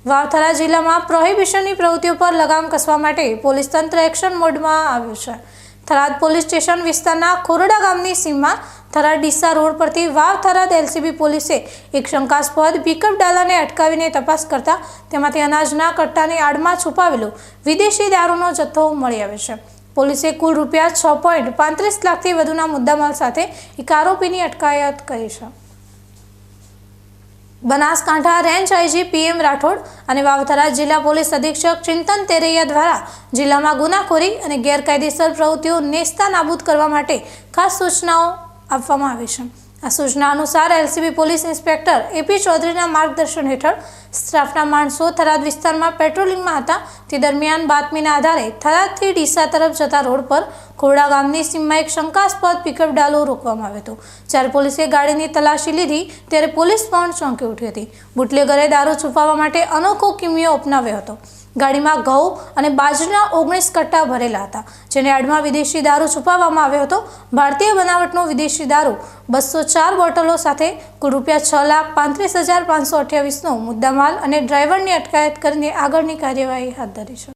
વાવથરા જિલ્લામાં પ્રોહિબિશનની પ્રવૃત્તિઓ પર લગામ કસવા માટે પોલીસ તંત્ર એક્શન મોડમાં આવ્યું છે। થરાદ પોલીસ સ્ટેશન વિસ્તારના ખોરડા ગામની સીમમાં થરાદ ડીસા રોડ પરથી વાવથરા એલસીબી પોલીસે એક શંકાસ્પદ પિકઅપ ડાલાને અટકાવીને તપાસ કરતા તેમાંથી અનાજના કટ્ટાની આડમાં છુપાવેલો વિદેશી દારૂનો જથ્થો મળી આવ્યો છે। પોલીસે કુલ રૂપિયા 6.35 લાખથી વધુના મુદ્દામાલ સાથે એક આરોપીની અટકાયત કરી છે। Banaskantha range IG PM Rathod અને વાવથરા જિલ્લા પોલીસ અધિક્ષક ચિંતન તેરૈયા દ્વારા જિલ્લામાં ગુનાખોરી અને ગેરકાયદેસર પ્રવૃત્તિઓ નેસ્તનાબૂદ કરવા માટે ખાસ સૂચનાઓ આપવામાં આવી છે। આ સૂચના અનુસાર એલસીબી પોલીસ ઇન્સ્પેક્ટર એપી ચૌધરીના માર્ગદર્શન હેઠળ સ્ટાફના માણસો થરાદ વિસ્તારમાં પેટ્રોલિંગમાં હતા। તે દરમિયાન બાતમીના આધારે થરાદથી ડીસા તરફ જતા રોડ પર ખોરડા ગામની સીમમાં એક શંકાસ્પદ પિકઅપ ડાલો રોકવામાં આવ્યો હતો। જ્યારે પોલીસે ગાડીની તલાશી લીધી ત્યારે પોલીસ પણ ચોંકી ઉઠી હતી। બુટલેગરે દારૂ છુપાવવા માટે અનોખો કિમિયો અપનાવ્યો હતો। ગાડીમાં ઘઉં અને બાજરીના 19 કટ્ટા ભરેલા હતા, જેને આડમાં વિદેશી દારૂ છુપાવવામાં આવ્યો હતો। ભારતીય બનાવટનો વિદેશી દારૂ 204 બોટલો સાથે કુલ રૂપિયા 6,35,528નો મુદ્દામાલ અને ડ્રાઈવરની અટકાયત કરીને આગળની કાર્યવાહી હાથ ધરી છે।